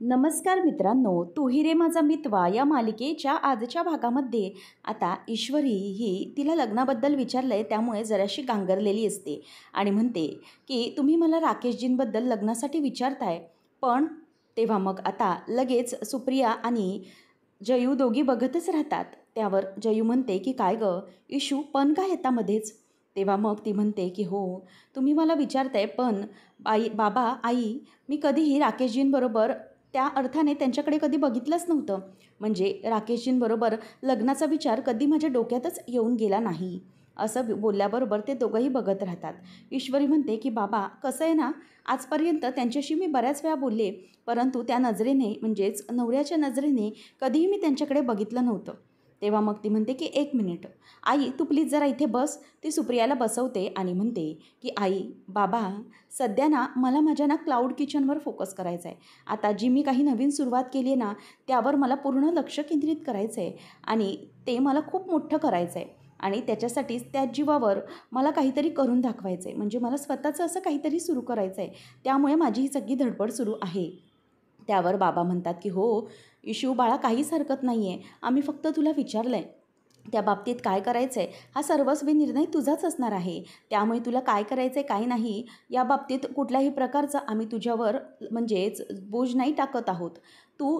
नमस्कार मित्रांनो, तू ही रे माझा मितवा या मालिकेच्या आजच्या भागामध्ये आता ईश्वरी ही तिला लग्नाबद्दल विचारलं आहे, त्यामुळे जराशी गांगरलेली असते आणि म्हणते की तुम्ही मला राकेशजींबद्दल लग्नासाठी विचारताय, पण तेव्हा मग आता लगेच सुप्रिया आणि जयू दोघी बघतच राहतात. त्यावर जयू म्हणते की काय गं इशू, पण काय येता मध्येच? तेव्हा मग ती म्हणते की हो, तुम्ही मला विचारताय, पण बाबा आई, मी कधीही राकेशजींबरोबर त्या अर्थाने त्यांच्याकडे कधी बघितलंच नव्हतं. म्हणजे राकेशजींबरोबर लग्नाचा विचार कधी माझ्या डोक्यातच येऊन गेला नाही. असं बोलल्याबरोबर ते दोघंही बघत राहतात. ईश्वरी म्हणते की बाबा, कसं आहे ना, आजपर्यंत त्यांच्याशी मी बऱ्याच वेळा बोलले, परंतु त्या नजरेने म्हणजेच नवऱ्याच्या नजरेने कधीही मी त्यांच्याकडे बघितलं नव्हतं. तेव्हा मग ती म्हणते की एक मिनिट आई, तू प्लीज जरा इथे बस. ती सुप्रियाला बसवते आणि म्हणते की आई बाबा, सध्या ना मला माझ्या ना क्लाउड किचनवर फोकस करायचा आहे. आता जी मी काही नवीन सुरुवात केली आहे ना, त्यावर मला पूर्ण लक्ष केंद्रित करायचं आहे आणि ते मला खूप मोठं करायचं आहे आणि त्याच्यासाठीच त्या जीवावर मला काहीतरी करून दाखवायचं आहे. म्हणजे मला स्वतःचं असं काहीतरी सुरू करायचं आहे. त्यामुळे माझी ही सगळी धडपड सुरू आहे. त्यावर बाबा म्हणतात की हो इशू बाळा, काहीच हरकत नाही आहे. आम्ही फक्त तुला विचारलं आहे, त्या बाबतीत काय करायचं आहे हा सर्वस्वी निर्णय तुझाच असणार आहे. त्यामुळे तुला काय करायचं आहे काय नाही या बाबतीत कुठल्याही प्रकारचा आम्ही तुझ्यावर म्हणजेच बोज नाही टाकत आहोत.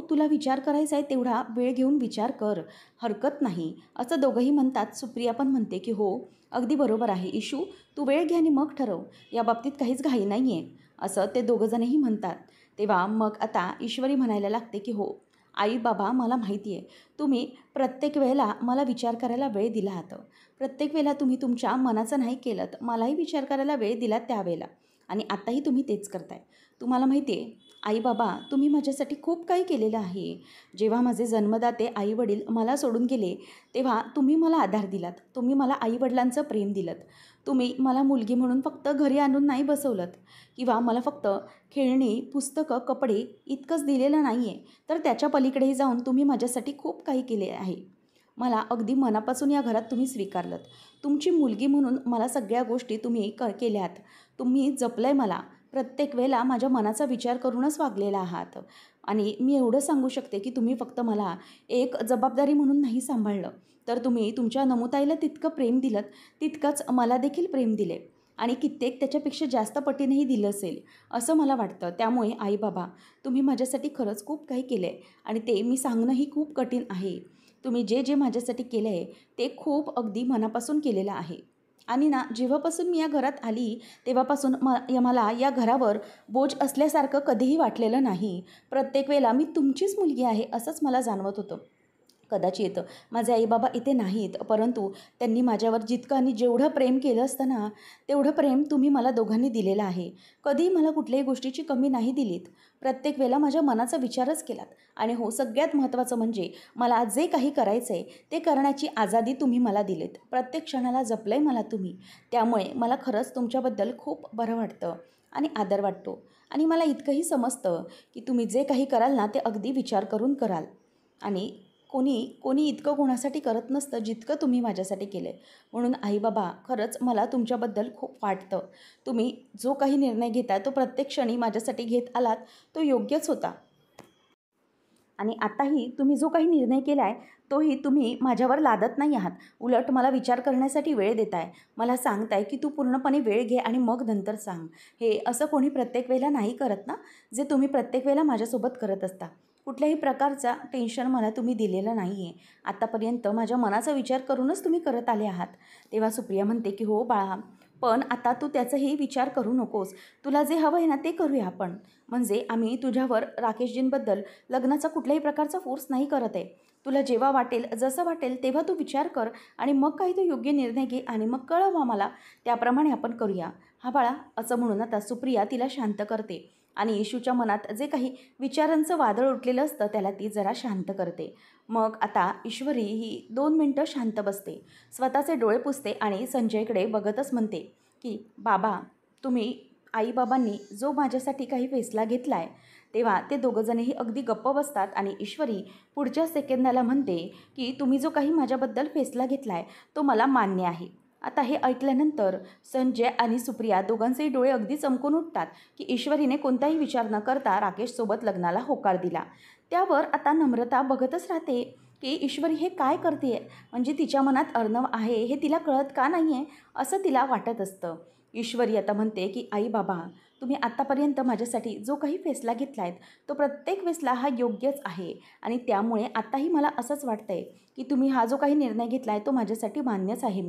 तुला विचार करायचा आहे तेवढा वेळ घेऊन विचार कर, हरकत नाही, असं दोघंही म्हणतात. सुप्रिया पण म्हणते की हो अगदी बरोबर आहे इशू, तू वेळ घे आणि मग ठरव, या बाबतीत काहीच घाई नाही आहे, असं ते दोघंजणही म्हणतात. तेव्हा मग आता ईश्वरी म्हणायला लागते की हो आई बाबा, मला माहिती आहे तुम्ही प्रत्येक वेळेला मला विचार करायला वेळ दिला आहात. प्रत्येक वेळेला तुम्ही तुमच्या मनाचं नाही केलं, मलाही विचार करायला वेळ दिला त्यावेळेला, आणि आत्ताही तुम्ही तेच करताय. तुम्हाला माहिती आहे आई बाबा, तुम्ही माझ्यासाठी खूप काही केलेलं आहे. जेव्हा माझे जन्मदाते आईवडील मला सोडून गेले, तेव्हा तुम्ही मला आधार दिलात. तुम्ही मला आईवडिलांचं प्रेम दिलंत. तुम्ही मला मुलगी म्हणून फक्त घरी आणून नाही बसवलं किंवा मला फक्त खेळणी, पुस्तकं, कपडे इतकंच दिलेलं नाही आहे, तर त्याच्या पलीकडेही जाऊन तुम्ही माझ्यासाठी खूप काही केले आहे. मला अगदी मनापासून या घरात तुम्ही स्वीकारलंत. तुमची मुलगी म्हणून मला सगळ्या गोष्टी तुम्ही केल्यात. तुम्ही जपलं आहे मला. प्रत्येक वेळेला माझ्या मनाचा विचार करूनच वागलेला आहात. आणि मी एवढं सांगू शकते की तुम्ही फक्त मला एक जबाबदारी म्हणून नाही सांभाळलं, तर तुम्ही तुमच्या नमुताईला तितकं प्रेम दिलं, तितकंच मला देखील प्रेम दिले आणि कित्येक त्याच्यापेक्षा जास्त पटीनेही दिलं असेल, असं मला वाटतं. त्यामुळे आई बाबा, तुम्ही माझ्यासाठी खरंच खूप काही केलं आहे आणि ते मी सांगणंही खूप कठीण आहे. तुम्ही जे जे माझ्यासाठी केलं आहे ते खूप अगदी मनापासून केलेलं आहे. आणि ना, जेव्हापासून मी या घरात आली तेव्हापासून मला या घरावर बोज असल्यासारखं कधीही वाटलेलं नाही. प्रत्येक वेळेला मी तुमचीच मुलगी आहे असंच मला जाणवत होतं. कदाचित माझे आईबाबा इथे नाहीत, परंतु त्यांनी माझ्यावर जितकं आणि जेवढं प्रेम केलं असतं ना, तेवढं प्रेम तुम्ही मला दोघांनी दिलेलं आहे. कधीही मला कुठल्याही गोष्टीची कमी नाही दिलीत. प्रत्येक वेळेला माझ्या मनाचा विचारच केलात. आणि हो, सगळ्यात महत्त्वाचं म्हणजे मला जे काही करायचं आहे ते करण्याची आझादी तुम्ही मला दिलीत. प्रत्येक क्षणाला जपलं आहे मला तुम्ही. त्यामुळे मला खरंच तुमच्याबद्दल खूप बरं वाटतं आणि आदर वाटतो. आणि मला इतकंही समजतं की तुम्ही जे काही कराल ना, ते अगदी विचार करून कराल. आणि कोणी कोणी इतकं कोणासाठी करत नसतं जितकं तुम्ही माझ्यासाठी केलं आहे. म्हणून आई बाबा, खरंच मला तुमच्याबद्दल खूप वाटतं. तुम्ही जो काही निर्णय घेता तो प्रत्येक क्षणी माझ्यासाठी घेत आलात, तो योग्यच होता. आणि आताही तुम्ही जो काही निर्णय केला आहे तोही तुम्ही माझ्यावर लादत नाही आहात. उलट मला विचार करण्यासाठी वेळ देताय. मला सांगताय की तू पूर्णपणे वेळ घे आणि मग नंतर सांग. हे असं कोणी प्रत्येक वेळेला नाही करत ना, जे तुम्ही प्रत्येक वेळेला माझ्यासोबत करत असता. कुठल्याही प्रकारचा टेन्शन मला तुम्ही दिलेलं नाही आहे. आत्तापर्यंत माझ्या मनाचा विचार करूनच तुम्ही करत आले आहात. तेव्हा सुप्रिया म्हणते की हो बाळा, पण आता तू त्याचाही विचार करू नकोस. तुला जे हवं आहे ना ते करूया आपण. म्हणजे आम्ही तुझ्यावर राकेशजींबद्दल लग्नाचा कुठल्याही प्रकारचा फोर्स नाही करत आहे. तुला जेव्हा वाटेल, जसं वाटेल तेव्हा तू विचार कर आणि मग काही तू योग्य निर्णय घे आणि मग कळव आम्हाला. त्याप्रमाणे आपण करूया. हा बाळा, असं म्हणून आता सुप्रिया तिला शांत करते आणि इशूच्या मनात जे काही विचारांचं वादळ उठलेलं असतं त्याला ती जरा शांत करते. मग आता ईश्वरी ही 2 मिनटं शांत बसते, स्वतःचे डोळे पुसते आणि संजयकडे बघतच म्हणते की बाबा, तुम्ही आईबाबांनी जो माझ्यासाठी काही फैसला घेतला आहे. तेव्हा ते दोघंजणही अगदी गप्प बसतात आणि ईश्वरी पुढच्या सेकंदाला म्हणते की तुम्ही जो काही माझ्याबद्दल फैसला घेतला आहे तो मला मान्य आहे. आता हे ऐकल्यानंतर संजय आणि सुप्रिया दोघांचेही डोळे अगदी चमकून उठतात की ईश्वरीने कोणताही विचार न करता राकेशसोबत लग्नाला होकार दिला. त्यावर आता नम्रता बघतच राहते की ईश्वरी हे काय करते, म्हणजे तिच्या मनात अर्णव आहे हे तिला कळत का नाही आहे असं तिला वाटत असतं. ईश्वरी आता म्हणते की आई बाबा, तुम्ही आत्तापर्यंत माझ्यासाठी जो काही फैसला घेतला आहे तो प्रत्येक वेळेसला हा योग्यच आहे आणि त्यामुळे आत्ताही मला असंच वाटतं आहे की तुम्ही हा जो काही निर्णय घेतला आहे तो माझ्यासाठी मान्यच आहे.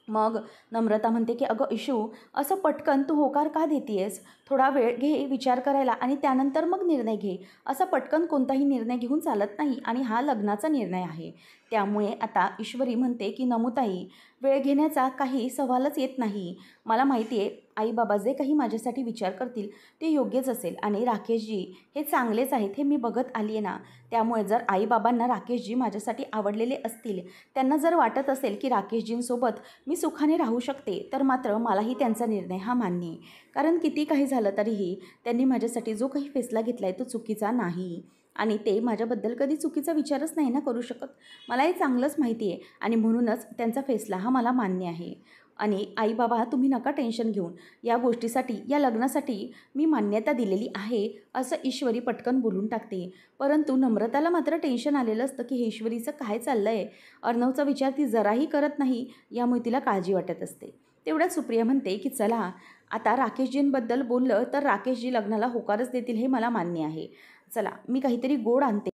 मग नम्रता म्हणते की अगं इशू, असं पटकन तू होकार का देतेयस? थोडा वेळ घे विचार करायला आणि त्यानंतर मग निर्णय घे. असा पटकन कोणताही निर्णय घेऊन चालत नाही आणि हा लग्नाचा निर्णय आहे. त्यामुळे आता ईश्वरी म्हणते की नमुताई, वेळ घेण्याचा काही सवालच येत नाही. मला माहिती आहे आई बाबा जे काही माझ्यासाठी विचार करतील ते योग्यच असेल आणि राकेशजी हे चांगलेच आहेत हे मी बघत आली आहे ना. त्यामुळे जर आईबाबांना राकेशजी माझ्यासाठी आवडलेले असतील, त्यांना जर वाटत असेल की राकेशजींसोबत मी सुखाने राहू शकते, तर मात्र मलाही त्यांचा निर्णय हा मान्य आहे. कारण किती काही झालं तरीही त्यांनी माझ्यासाठी जो काही फैसला घेतला आहे तो चुकीचा नाही आणि ते माझ्याबद्दल कधी चुकीचा विचारच नाही ना करू शकत. मला हे चांगलंच माहिती आहे आणि म्हणूनच त्यांचा फैसला हा मला मान्य आहे. आणि आई बाबा तुम्ही नका टेन्शन घेऊन, या गोष्टीसाठी या लग्नासाठी मी मान्यता दिलेली आहे असं ईश्वरी पटकन बोलून टाकते. परंतु नम्रताला मात्र टेन्शन आलेलं असतं की हे ईश्वरीचं काय चाललं आहे. अर्णवचा विचार ती जराही करत नाही, यामुळे तिला काळजी वाटत असते. तेवढ्यात सुप्रिया म्हणते की चला आता राकेशजींबद्दल बोललं तर राकेशजी लग्नाला होकारच देतील हे मला मान्य आहे. चला मी काहीतरी गोड आणते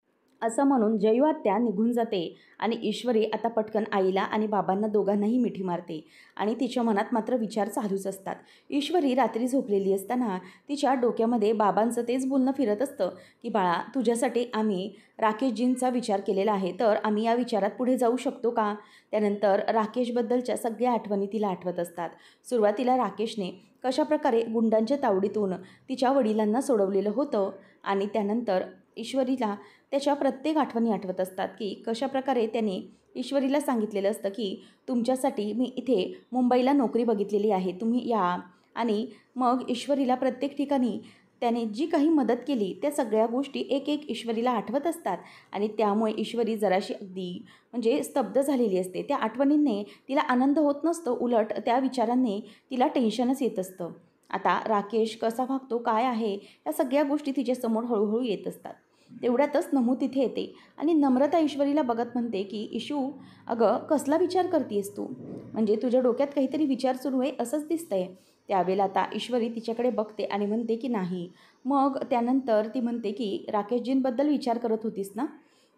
असं म्हणून जयू आत्या निघून जाते आणि ईश्वरी आता पटकन आईला आणि बाबांना दोघांनाही मिठी मारते आणि तिच्या मनात मात्र विचार चालूच असतात. ईश्वरी रात्री झोपलेली असताना तिच्या डोक्यामध्ये बाबांचं तेच बोलणं फिरत असतं की बाळा, तुझ्यासाठी आम्ही राकेशजींचा विचार केलेला आहे, तर आम्ही या विचारात पुढे जाऊ शकतो का? त्यानंतर राकेशबद्दलच्या सगळ्या आठवणी तिला आठवत असतात. सुरुवातीला राकेशने कशाप्रकारे गुंडांच्या तावडीतून तिच्या वडिलांना सोडवलेलं होतं आणि त्यानंतर ईश्वरीला त्याच्या प्रत्येक आठवणी आठवत असतात की कशाप्रकारे त्याने ईश्वरीला सांगितलेलं असतं की तुमच्यासाठी मी इथे मुंबईला नोकरी बघितलेली आहे, तुम्ही या. आणि मग ईश्वरीला प्रत्येक ठिकाणी त्याने जी काही मदत केली त्या सगळ्या गोष्टी एक एक ईश्वरीला आठवत असतात आणि त्यामुळे ईश्वरी जराशी अगदी म्हणजे स्तब्ध झालेली असते. त्या आठवणींनी तिला आनंद होत नसतो, उलट त्या विचारांनी तिला टेन्शनच येत असतं. आता राकेश कसा वागतो, काय आहे, या सगळ्या गोष्टी तिच्यासमोर हळूहळू येत असतात. तेवढ्यातच नमू तिथे येते आणि नम्रता ईश्वरीला बघत म्हणते की इशू, अगं कसला विचार करतेस तू? म्हणजे तुझ्या डोक्यात काहीतरी विचार सुरू आहे असंच दिसतंय. त्यावेळेला आता ईश्वरी तिच्याकडे बघते आणि म्हणते की नाही. मग त्यानंतर ती म्हणते की राकेशजींबद्दल विचार करत होतीस ना?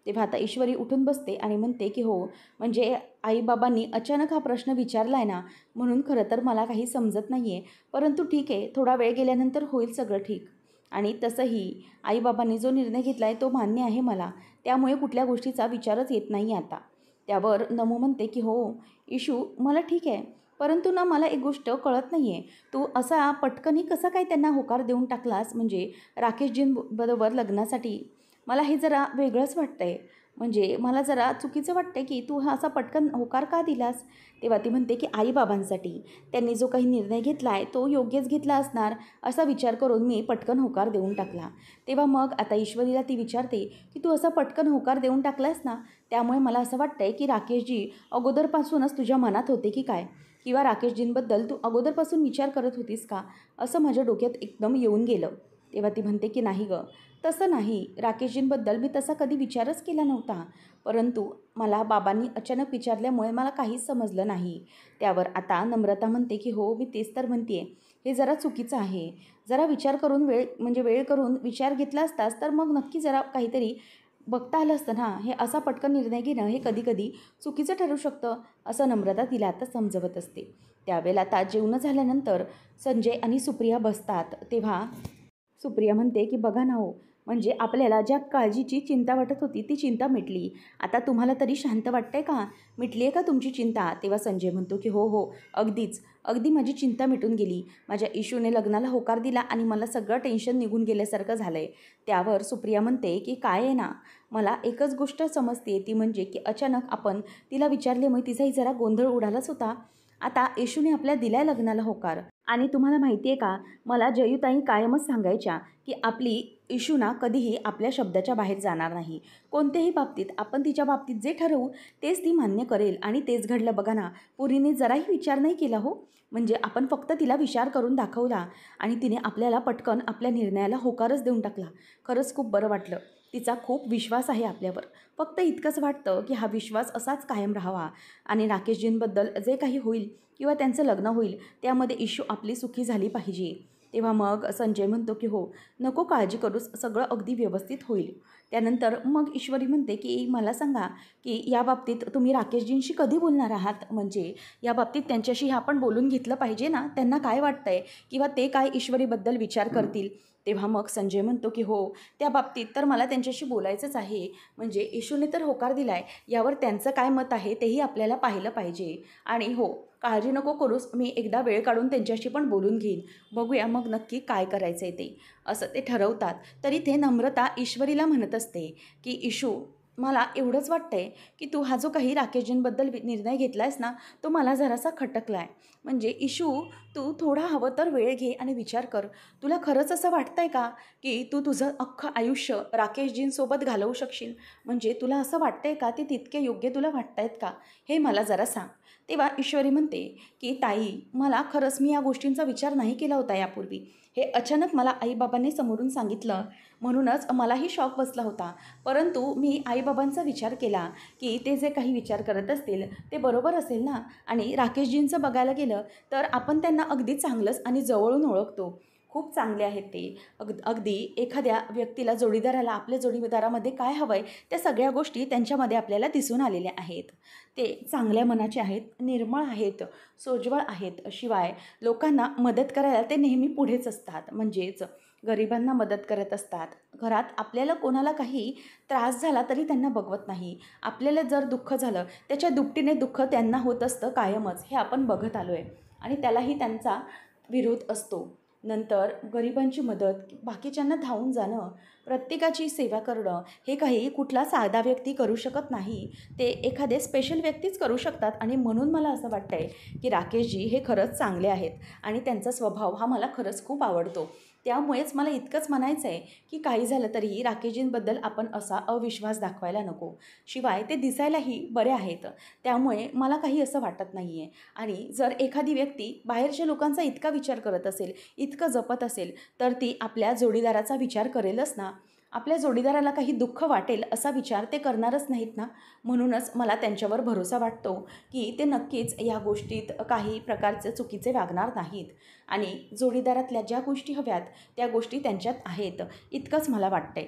तेव्हा आता ईश्वरी उठून बसते आणि म्हणते की हो, म्हणजे आईबाबांनी अचानक हा प्रश्न विचारला आहे ना, म्हणून खरं तर मला काही समजत नाही आहे. परंतु ठीक आहे, थोडा वेळ गेल्यानंतर होईल सगळं ठीक. आणि तसंही आईबाबांनी जो निर्णय घेतला आहे तो मान्य आहे मला, त्यामुळे कुठल्या गोष्टीचा विचारच येत नाही आता. त्यावर नमू म्हणते की हो इशू, मला ठीक आहे, परंतु ना मला एक गोष्ट कळत नाही आहे, तू असा पटकनी कसा काय त्यांना होकार देऊन टाकलास, म्हणजे राकेशजींबरोबर लग्नासाठी? मला हे जरा वेगळंच वाटतं आहे. म्हणजे मला जरा चुकीचं वाटतं आहे की तू हा असा पटकन होकार का दिलास? तेव्हा ती म्हणते की आईबाबांसाठी त्यांनी जो काही निर्णय घेतला आहे तो योग्यच घेतला असणार असा विचार करून मी पटकन होकार देऊन टाकला. तेव्हा मग आता ईश्वरीला ती विचारते की तू असा पटकन होकार देऊन टाकलास ना, त्यामुळे मला असं वाटतं आहे की राकेशजी अगोदरपासूनच तुझ्या मनात होते की काय? किंवा राकेशजींबद्दल तू अगोदरपासून विचार करत होतीस का? असं माझ्या डोक्यात एकदम येऊन गेलं. तेव्हा ती म्हणते की नाही गं, तसं नाही. राकेशजींबद्दल मी तसा कधी विचारच केला नव्हता. परंतु मला बाबांनी अचानक विचारल्यामुळे मला काहीच समजलं नाही. त्यावर आता नम्रता म्हणते की हो, मी तेच तर म्हणते आहे, हे जरा चुकीचं आहे. जरा विचार करून वेळ करून विचार घेतला असतास तर मग नक्की जरा काहीतरी बघता आलं असतं ना. हे असा पटकन निर्णय घेणं हे कधी-कधी चुकीचं ठरू शकतं, असं नम्रता तिला आता समजवत असते. त्यावेळेला आता जेवणं झाल्यानंतर संजय आणि सुप्रिया बसतात. तेव्हा सुप्रिया म्हणते की बघा ना हो, म्हणजे आपल्याला ज्या काळजीची चिंता वाटत होती ती चिंता मिटली. आता तुम्हाला तरी शांत वाटतंय का? मिटली आहे का तुमची चिंता? तेव्हा संजय म्हणतो की हो हो, अगदी माझी चिंता मिटून गेली. माझ्या इशूने लग्नाला होकार दिला आणि मला सगळं टेन्शन निघून गेल्यासारखं झालं आहे. त्यावर सुप्रिया म्हणते की काय आहे ना, मला एकच गोष्ट समजते, ती म्हणजे की अचानक आपण तिला विचारल्यामुळे तिचाही जरा गोंधळ उडालाच होता. आता इशूने आपल्या दिलाय लग्नाला होकार आणि तुम्हाला माहिती आहे का, मला जयूताई कायमच सांगायच्या की आपली इशू ना कधीही आपल्या शब्दाच्या बाहेर जाणार नाही. कोणत्याही बाबतीत आपण तिच्या बाबतीत जे ठरवू तेच ती मान्य करेल आणि तेच घडलं बघा ना. पुरीने जराही विचार नाही केला हो. म्हणजे आपण फक्त तिला विचार करून दाखवला आणि तिने आपल्याला पटकन आपल्या निर्णयाला होकारच देऊन टाकला. खरंच खूप बरं वाटलं. तिचा खूप विश्वास आहे आपल्यावर. फक्त इतकंच वाटतं की हा विश्वास असाच कायम राहावा आणि राकेशजींबद्दल जे काही होईल किंवा त्यांचं लग्न होईल त्यामध्ये इशू आपली सुखी झाली पाहिजे. तेव्हा मग संजय म्हणतो की हो, नको काळजी करूस, सगळं अगदी व्यवस्थित होईल. त्यानंतर मग ईश्वरी म्हणते की मला सांगा की या बाबतीत तुम्ही राकेशजींशी कधी बोलणार आहात? म्हणजे या बाबतीत त्यांच्याशी आपण बोलून घेतलं पाहिजे ना, त्यांना काय वाटतंय किंवा ते काय ईश्वरीबद्दल विचार करतील. तेव्हा मग संजय म्हणतो की हो, त्या बाबतीत तर मला त्यांच्याशी बोलायचंच आहे. म्हणजे इशूने तर होकार दिलाय, यावर त्यांचं काय मत आहे तेही आपल्याला पाहिलं पाहिजे. आणि हो, काळजी नको करूस, मी एकदा वेळ काढून त्यांच्याशी पण बोलून घेईन. बघूया मग नक्की काय करायचं आहे ते. असं ते ठरवतात. तरी ते नम्रता ईश्वरीला म्हणत असते की इशू, मला एवढंच वाटतंय की तू हा जो काही राकेशजींबद्दल निर्णय घेतला आहेस ना, तो मला जरासा खटकला आहे. म्हणजे इशू, तू थोडा हवं तर वेळ घे आणि विचार कर. तुला खरंच असं वाटतंय का की तू तुझं अख्खं आयुष्य राकेशजींसोबत घालवू शकशील? म्हणजे तुला असं वाटतंय का ते तितके योग्य तुला वाटतायत का? हे मला जरा सांग. तेव्हा ईश्वरी म्हणते की ताई, मला खरंच मी या गोष्टींचा विचार नाही केला होता यापूर्वी. हे अचानक मला आईबाबांनी समोरून सांगितलं म्हणूनच मलाही शॉक बसला होता. परंतु मी आईबाबांचा विचार केला की ते जे काही विचार करत असतील ते बरोबर असेल ना. आणि राकेशजींचं बघायला गेलं तर आपण त्यांना अगदी चांगलंच आणि जवळून ओळखतो. खूप चांगले आहेत ते. अगदी एखाद्या व्यक्तीला, जोडीदाराला आपल्या जोडीदारामध्ये काय हवं आहे त्या सगळ्या गोष्टी त्यांच्यामध्ये आपल्याला दिसून आलेल्या आहेत. ते चांगल्या मनाचे आहेत, निर्मळ आहेत, सोज्वळ आहेत. शिवाय लोकांना मदत करायला ते नेहमी पुढेच असतात. म्हणजेच गरिबांना मदत करत असतात. घरात आपल्याला कोणाला काही त्रास झाला तरी त्यांना बघवत नाही. आपल्याला जर दुःख झालं त्याच्या दुपटीने दुःख त्यांना होत असतं कायमच. हे आपण बघत आलो आहे आणि त्यालाही त्यांचा विरोध असतो. नंतर गरिबांची मदत, बाकीच्यांना धावून जाणं, प्रत्येकाची सेवा करणं हे काही कुठला साधा व्यक्ती करू शकत नाही. ते एखादे स्पेशल व्यक्तीच करू शकतात. आणि म्हणून मला असं वाटतं आहे की राकेशजी हे खरंच चांगले आहेत आणि त्यांचा स्वभाव हा मला खरंच खूप आवडतो. त्यामुळेच मला इतकंच म्हणायचं आहे की काही झालं तरीही राकेशजींबद्दल आपण असा अविश्वास दाखवायला नको. शिवाय ते दिसायलाही बरे आहेत, त्यामुळे मला काही असं वाटत नाही आहे. आणि जर एखादी व्यक्ती बाहेरच्या लोकांचा इतका विचार करत असेल, इतकं जपत असेल, तर ती आपल्या जोडीदाराचा विचार करेलच ना. आपल्या जोडीदाराला काही दुःख वाटेल असा विचार ते करणारच नाहीत ना. म्हणूनच मला त्यांच्यावर भरोसा वाटतो की ते नक्कीच या गोष्टीत काही प्रकारचे चुकीचे वागणार नाहीत. आणि जोडीदारातल्या ज्या गोष्टी हव्यात त्या गोष्टी त्यांच्यात आहेत, इतकंच मला वाटतंय.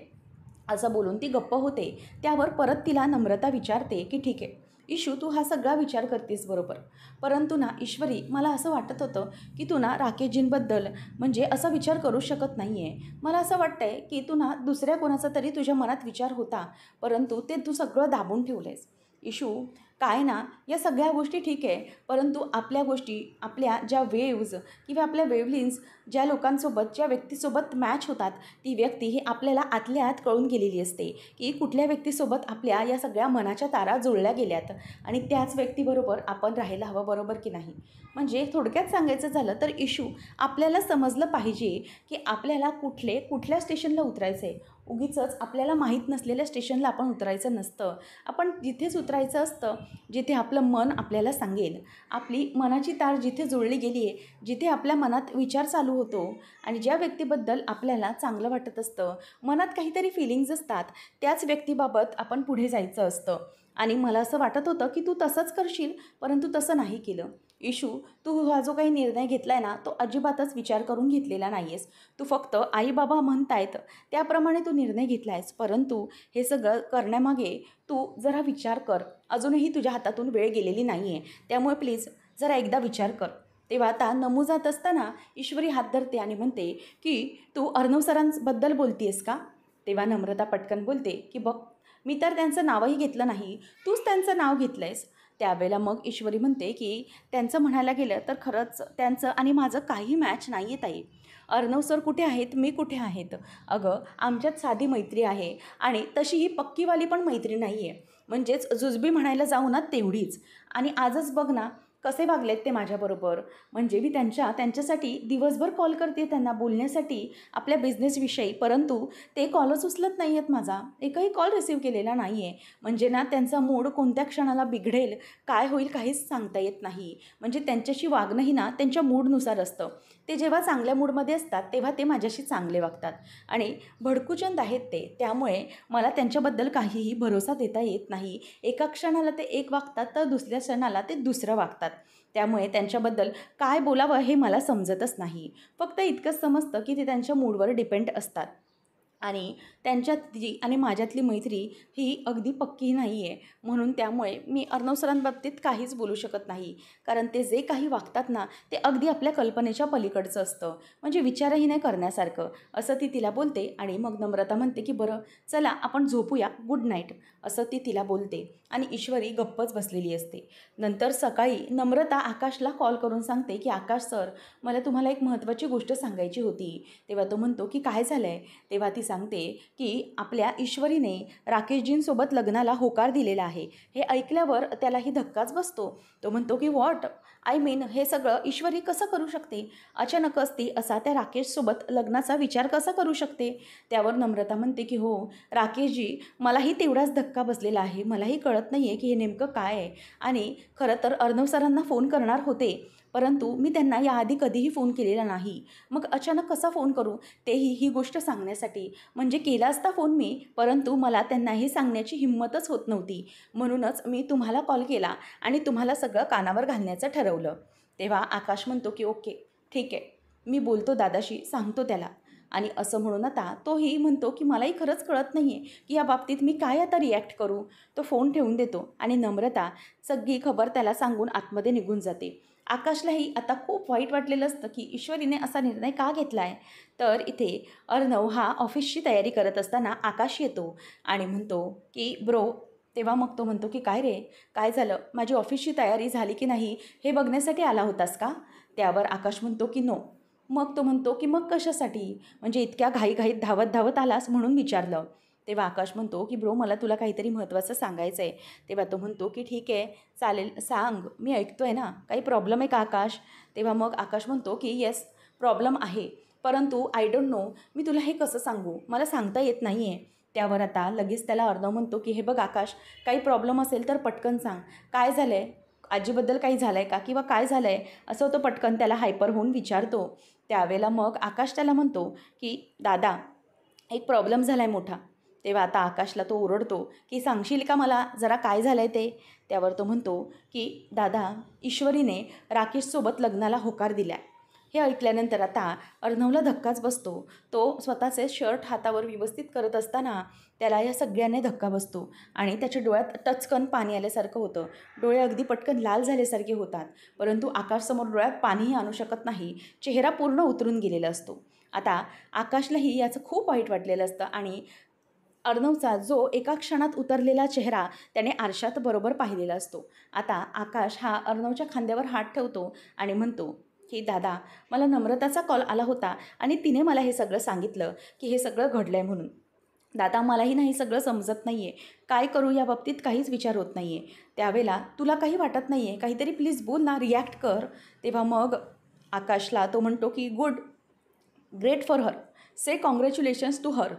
असं बोलून ती गप्प होते. त्यावर परत तिला नम्रता विचारते की ठीक आहे इशू, तू हा सगळा विचार करतेस बरोबर. परंतु ना ईश्वरी, मला असं वाटत होतं की तू ना राकेशजींबद्दल म्हणजे असा विचार करू शकत नाही आहे. मला असं वाटतं आहे की तू ना दुसऱ्या कोणाचा तरी तुझ्या मनात विचार होता, परंतु ते तू सगळं दाबून ठेवलं आहेस. इशू, काय ना, या सगळ्या गोष्टी ठीक आहे, परंतु आपल्या गोष्टी, आपल्या ज्या वेव्ज किंवा आपल्या वेवलिन्स ज्या लोकांसोबत, ज्या व्यक्तीसोबत मॅच होतात, ती व्यक्ती ही आपल्याला आतल्या आत कळून गेलेली असते की कुठल्या व्यक्तीसोबत आपल्या या सगळ्या मनाच्या तारा जुळल्या गेल्यात आणि त्याच व्यक्तीबरोबर आपण राहायला हवं, बरोबर की नाही. म्हणजे थोडक्यात सांगायचं झालं तर इशू, आपल्याला समजलं पाहिजे की आपल्याला कुठल्या स्टेशनला उतरायचं आहे. उगीचच आपल्याला माहीत नसलेल्या स्टेशनला आपण उतरायचं नसतं. आपण जिथेच उतरायचं असतं जिथे आपलं मन आपल्याला सांगेल. आपली मनाची तार जिथे जुळली गेली आहे, जिथे आपल्या मनात विचार चालू होतो आणि ज्या व्यक्तीबद्दल आपल्याला चांगलं वाटत असतं, मनात काहीतरी फिलिंग्ज असतात, त्याच व्यक्तीबाबत आपण पुढे जायचं असतं. आणि मला असं वाटत होतं की तू तसंच करशील, परंतु तसं नाही केलं. इशू, तू हा जो काही निर्णय घेतला आहे ना, तो अजिबातच विचार करून घेतलेला नाही आहेस. तू फक्त आईबाबा म्हणतायत त्याप्रमाणे तू निर्णय घेतला आहेस. परंतु हे सगळं करण्यामागे तू जरा विचार कर. अजूनही तुझ्या हातातून वेळ गेलेली नाही आहे, त्यामुळे प्लीज जरा एकदा विचार कर. तेव्हा आता नमू जात असताना ईश्वरी हात धरते आणि म्हणते की तू अर्णव सरांबद्दल बोलती आहेस का? तेव्हा नम्रता पटकन बोलते की बघ, मी तर त्यांचं नावही घेतलं नाही, तूच त्यांचं नाव घेतलं आहेस. त्यावेळेला मग ईश्वरी म्हणते की त्यांचं म्हणायला गेलं तर खरंच त्यांचं आणि माझं काही मॅच नाही आहे ताई. अर्णव सर कुठे आहेत, मी कुठे आहेत? अगं, आमच्यात साधी मैत्री आहे आणि तशी ही पक्कीवाली पण मैत्री नाही आहे. म्हणजेच जुजबी म्हणायला जाऊ ना तेवढीच. आणि आजच बघ ना, कसे वागलेत ते माझ्याबरोबर. म्हणजे मी त्यांच्यासाठी दिवसभर कॉल करते त्यांना बोलण्यासाठी आपल्या बिझनेसविषयी, परंतु ते कॉलच उचलत नाही आहेत माझा. एकही कॉल रिसीव्ह केलेला नाही आहे. म्हणजे ना त्यांचा मूड कोणत्या क्षणाला बिघडेल, काय होईल काहीच सांगता येत नाही. म्हणजे त्यांच्याशी वागणंही ना त्यांच्या मूडनुसार असतं. ते जेव्हा चांगल्या मूडमध्ये असतात तेव्हा ते माझ्याशी चांगले वागतात आणि भडकूचंद आहेत ते. त्यामुळे मला त्यांच्याबद्दल काहीही भरोसा देता येत नाही. एका क्षणाला ते एक वागतात तर दुसऱ्या क्षणाला ते दुसरं वागतात. त्यामुळे त्यांच्याबद्दल काय बोलावं हे मला समजतच नाही. फक्त इतकंच समजतं की ते त्यांच्या मूडवर डिपेंड असतात आणि त्यांच्यातली आणि माझ्यातली मैत्री ही अगदी पक्की नाही आहे. म्हणून त्यामुळे मी अर्णव सरांबाबतीत काहीच बोलू शकत नाही. कारण ते जे काही वागतात ना ते अगदी आपल्या कल्पनेच्या पलीकडचं असतं. म्हणजे विचारही नाही करण्यासारखं. असं ती तिला बोलते आणि मग नम्रता म्हणते की बरं चला आपण झोपूया, गुड नाईट, असं ती तिला बोलते आणि ईश्वरी गप्पच बसलेली असते. नंतर सकाळी नम्रता आकाशला कॉल करून सांगते की आकाश सर, मला तुम्हाला एक महत्त्वाची गोष्ट सांगायची होती. तेव्हा तो म्हणतो की काय झालं आहे? तेव्हा ती सांगते की आपल्या ईश्वरीने राकेशजींसोबत लग्नाला होकार दिलेला आहे. हे ऐकल्यावर त्यालाही धक्काच बसतो. तो म्हणतो की व्हॉट, आय मीन हे सगळं ईश्वरी कसं करू शकते? अचानकच ती असा त्या राकेशसोबत लग्नाचा विचार कसा करू शकते? त्यावर नम्रता म्हणते की हो राकेशजी, मलाही तेवढाच धक्का बसलेला आहे. मलाही कळत नाही आहे की हे नेमकं काय आहे. आणि खरं तर अर्णव सरांना फोन करणार होते, परंतु मी त्यांना याआधी कधीही फोन केलेला नाही. मग अचानक कसा फोन करू, तेही ही गोष्ट सांगण्यासाठी. म्हणजे केला असता फोन मी, परंतु मला त्यांना हे सांगण्याची हिंमतच होत नव्हती. म्हणूनच मी तुम्हाला कॉल केला आणि तुम्हाला सगळं कानावर घालण्याचं ठरवलं. तेव्हा आकाश म्हणतो की ओके ठीक आहे, मी बोलतो दादाशी, सांगतो त्याला. आणि असं म्हणून आता तोही म्हणतो की मलाही खरंच कळत नाही आहे की या बाबतीत मी काय आता रिॲक्ट करू. तो फोन ठेवून देतो आणि नम्रता सगळी खबर त्याला सांगून आतमध्ये निघून जाते. आकाशलाही आता खूप वाईट वाटलेलं असतं की ईश्वरीने असा निर्णय का घेतला आहे. तर इथे अर्णव हा ऑफिसची तयारी करत असताना आकाश येतो आणि म्हणतो की ब्रो. तेव्हा मग तो म्हणतो की काय रे, काय झालं, माझी ऑफिसची तयारी झाली की नाही हे बघण्यासाठी आला होतास का? त्यावर आकाश म्हणतो की नो. मग तो म्हणतो की मग कशासाठी, म्हणजे इतक्या घाईघाईत धावत धावत आलास म्हणून विचारलं. तेव्हा आकाश म्हणतो की ब्रो मला तुला काहीतरी महत्त्वाचं सांगायचं आहे. तेव्हा तो म्हणतो की ठीक आहे चालेल सांग, मी ऐकतो आहे ना, काही प्रॉब्लेम आहे का आकाश? तेव्हा मग आकाश म्हणतो की येस प्रॉब्लेम आहे, परंतु आय डोंट नो मी तुला हे कसं सांगू, मला सांगता येत नाही आहे. त्यावर आता लगेच त्याला अर्णव म्हणतो की हे बघ आकाश, काही प्रॉब्लेम असेल तर पटकन सांग, काय झालं आहे, आजीबद्दल काही झालं आहे का किंवा काय झालं आहे, असं तो पटकन त्याला हायपर होऊन विचारतो. त्यावेळेला मग आकाश त्याला म्हणतो की दादा एक प्रॉब्लेम झाला आहे मोठा. तेव्हा आता आकाशला तो ओरडतो की सांगशील का मला जरा काय झालं आहे ते? त्यावर तो म्हणतो की दादा ईश्वरीने राकेशसोबत लग्नाला होकार दिला आहे. हे ऐकल्यानंतर आता अर्णवला धक्काच बसतो. तो स्वतःचे शर्ट हातावर व्यवस्थित करत असताना त्याला या सगळ्यांनी धक्का बसतो आणि त्याच्या डोळ्यात टचकन पाणी आल्यासारखं होतं. डोळे अगदी पटकन लाल झाल्यासारखे होतात, परंतु आकाशसमोर डोळ्यात पाणीही आणू शकत नाही. चेहरा पूर्ण उतरून गेलेला असतो. आता आकाशलाही याचं खूप वाईट वाटलेलं असतं आणि अर्णवचा जो एका क्षणात उतरलेला चेहरा त्याने आरशात बरोबर पाहिलेला असतो. आता आकाश हा अर्णवच्या खांद्यावर हात ठेवतो आणि म्हणतो की दादा मला नम्रताचा कॉल आला होता आणि तिने मला हे सगळं सांगितलं की हे सगळं घडलं आहे म्हणून. दादा मलाही नाही सगळं समजत नाही आहे, काय करू या बाबतीत काहीच विचार होत नाही आहे. त्यावेळेला तुला काही वाटत नाही आहे, काहीतरी प्लीज बोल ना, रिॲक्ट कर. तेव्हा मग आकाशला तो म्हणतो की good, great for her, say congratulations to her.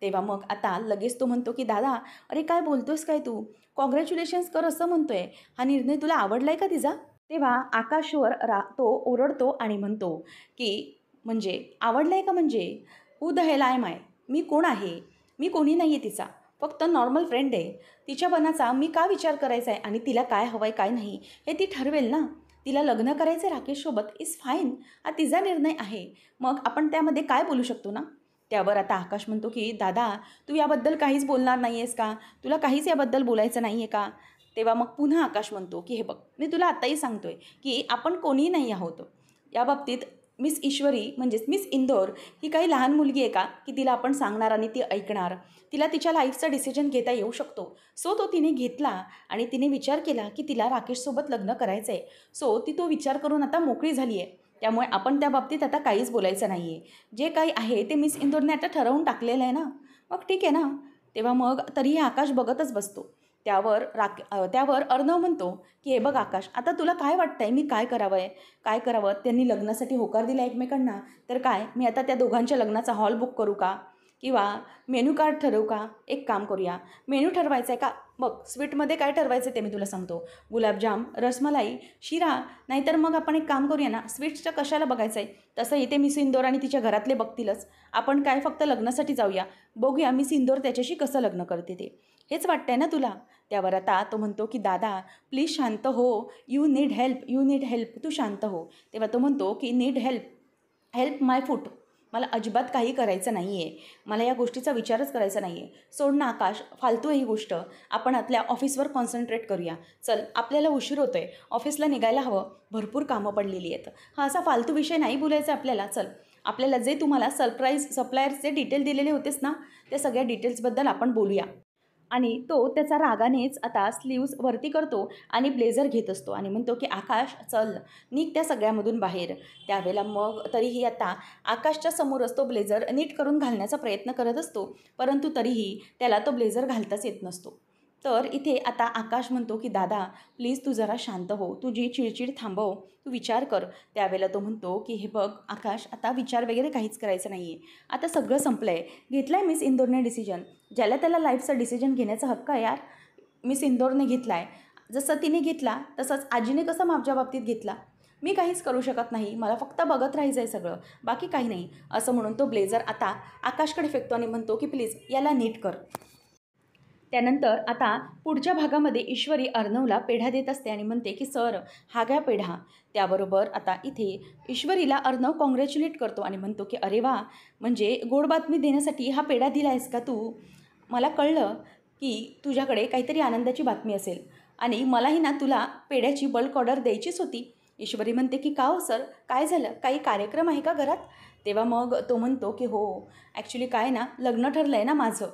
तेव्हा मग आता लगेच तो म्हणतो की दादा अरे काय बोलतोस काय तू, कॉंग्रॅच्युलेशन्स कर असं म्हणतोय, हा निर्णय तुला आवडला आहे का तिचा? तेव्हा आकाशवर तो ओरडतो आणि म्हणतो की म्हणजे आवडलं आहे का, म्हणजे who the hell I my, मी कोण आहे, मी कोणी नाही आहे तिचा, फक्त नॉर्मल फ्रेंड आहे. तिच्या मनाचा मी का विचार करायचा आहे आणि तिला काय हवं आहे काय नाही हे ती ठरवेल ना. तिला लग्न करायचं आहे राकेशसोबत इज फाईन, हा तिचा निर्णय आहे, मग आपण त्यामध्ये काय बोलू शकतो ना. त्यावर आता आकाश म्हणतो की दादा तू याबद्दल काहीच बोलणार नाही आहेस का, तुला काहीच याबद्दल बोलायचं नाही आहे का? तेव्हा मग पुन्हा आकाश म्हणतो की हे बघ मी तुला आत्ताही सांगतो आहे की आपण कोणीही नाही आहोत या बाबतीत. मिस ईश्वरी म्हणजेच मिस इंदोर ही काही लहान मुलगी आहे का की तिला आपण सांगणार आणि ती ऐकणार? तिला तिच्या लाईफचा डिसिजन घेता येऊ शकतो. सो तो तिने घेतला आणि तिने विचार केला की तिला राकेशसोबत लग्न करायचं आहे. सो ती तो विचार करून आता मोकळी झाली आहे. त्यामुळे आपण त्या बाबतीत आता काहीच बोलायचं नाही आहे. जे काही आहे ते मिस इंदोरने आता ठरवून टाकलेलं आहे ना, मग ठीक आहे ना. तेव्हा मग तरीही आकाश बघतच बसतो. त्यावर अर्णव म्हणतो की हे बघ आकाश, आता तुला काय वाटतंय मी काय करावं? त्यांनी लग्नासाठी होकार दिला एकमेकांना, तर काय मी आता त्या दोघांच्या लग्नाचा हॉल बुक करू का? किंवा मेनू कार्ड ठरवू का? एक काम करूया, मेनू ठरवायचा आहे का? बघ, स्वीटमध्ये काय ठरवायचं ते मी तुला सांगतो. गुलाबजाम, रसमलाई, शिरा, नाहीतर मग आपण एक काम करूया ना, स्वीट्सचं कशाला बघायचं आहे? तसं इथे मिस इंदोर आणि तिच्या घरातले बघतीलच. आपण काय फक्त लग्नासाठी जाऊया, बघूया मिस इंदोर त्याच्याशी कसं लग्न करते ते. हेच वाटतंय ना तुला? त्यावर आता तो म्हणतो की दादा प्लीज शांत हो, यू नीड हेल्प, तू शांत हो. तेव्हा तो म्हणतो की नीड हेल्प माय फूट. मला अजिबात काही करायचं नाही आहे, मला या गोष्टीचा विचारच करायचा नाही आहे. सोड ना आकाश, फालतू ही गोष्ट, आपण आपल्या ऑफिसवर कॉन्सन्ट्रेट करूया. चल, आपल्याला उशीर होतो आहे, ऑफिसला निघायला हवं, भरपूर कामं पडलेली आहेत. हा असा फालतू विषय नाही बोलायचा आपल्याला. चल, आपल्याला जे तुम्हाला सप्लायर्सचे डिटेल दिलेले होतेस ना, त्या सगळ्या डिटेल्सबद्दल आपण बोलूया. आणि तो त्याचा रागानेच आता स्लीव्स वरती करतो आणि ब्लेझर घेत असतो आणि म्हणतो की आकाश चल, निघ त्या सगळ्यामधून बाहेर. त्यावेळेला मग तरीही आता आकाशच्या समोरच तो ब्लेझर नीट करून घालण्याचा प्रयत्न करत असतो, परंतु तरीही त्याला तो ब्लेझर घालताच येत नसतो. तर इथे आता आकाश म्हणतो की दादा प्लीज तू जरा शांत हो, तुझी चिडचिड थांबव, तू विचार कर. त्यावेळेला तो म्हणतो की हे बघ आकाश, आता विचार वगैरे काहीच करायचं नाही आहे, आता सगळं संपलं आहे. घेतलं आहे मिस इंदोरने डिसिजन, ज्याला त्याला लाईफचा डिसिजन घेण्याचा हक्क आहे यार, मिस इंदोरने घेतला आहे. जसं तिने घेतला तसंच आजीने कसं माझ्या बाबतीत घेतला. मी काहीच करू शकत नाही, मला फक्त बघत राहायचं आहे सगळं, बाकी काही नाही. असं म्हणून तो ब्लेझर आता आकाशकडे फेकतो आणि म्हणतो की प्लीज याला नीट कर. त्यानंतर आता पुढच्या भागामध्ये ईश्वरी अर्णवला पेढा देत असते आणि म्हणते की सर हा घ्या पेढा. त्याबरोबर आता इथे ईश्वरीला अर्णव कॉंग्रॅच्युलेट करतो आणि म्हणतो की अरे वा, म्हणजे गोड बातमी देण्यासाठी हा पेढा दिला आहेस का तू? मला कळलं की तुझ्याकडे काहीतरी आनंदाची बातमी असेल आणि मलाही ना तुला पेढ्याची बल्क ऑर्डर द्यायचीच होती. ईश्वरी म्हणते की का हो सर, काय झालं, काही कार्यक्रम आहे का घरात? तेव्हा मग तो म्हणतो की हो, ॲक्च्युली काय ना, लग्न ठरलं आहे ना माझं.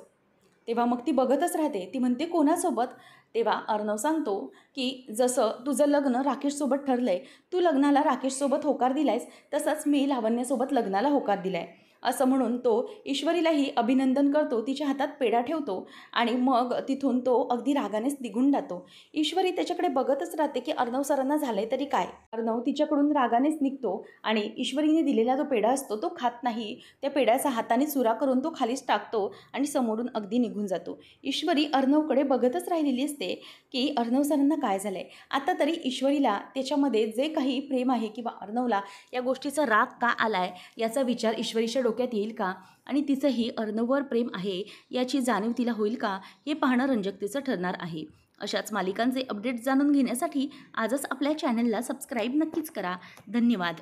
तेव्हा मग ती बघतच राहते. ती म्हणते कोणासोबत? तेव्हा अर्णव सांगतो की जसं तुझं लग्न राकेशसोबत ठरलं आहे, तू लग्नाला राकेशसोबत होकार दिला आहेस, तसंच मी लावण्यासोबत लग्नाला होकार दिला आहे. असं म्हणून तो ईश्वरीलाही अभिनंदन करतो, तिच्या हातात पेढा ठेवतो आणि मग तिथून तो अगदी रागानेच निघून जातो. ईश्वरी त्याच्याकडे बघतच राहते की अर्णव सरांना झालंय तरी काय. अर्णव तिच्याकडून रागानेच निघतो आणि ईश्वरीने दिलेला जो पेढा असतो तो खात नाही. त्या पेढ्याचा हाताने चुरा करून तो खालीच टाकतो आणि समोरून अगदी निघून जातो. ईश्वरी अर्णवकडे बघतच राहिलेली असते की अर्णव सरांना काय झालंय. आता तरी ईश्वरीला त्याच्यामध्ये जे काही प्रेम आहे किंवा अर्णवला या गोष्टीचा राग का आलाय याचा विचार ईश्वरीच्या डोक्यात येईल का आणि तिचंही अर्णववर प्रेम आहे याची जाणीव तिला होईल का, हे पाहणं रंजकतेचं ठरणार आहे. अशाच मालिकांचे अपडेट्स जाणून घेण्यासाठी आजच आपल्या चॅनलला सबस्क्राईब नक्कीच करा. धन्यवाद.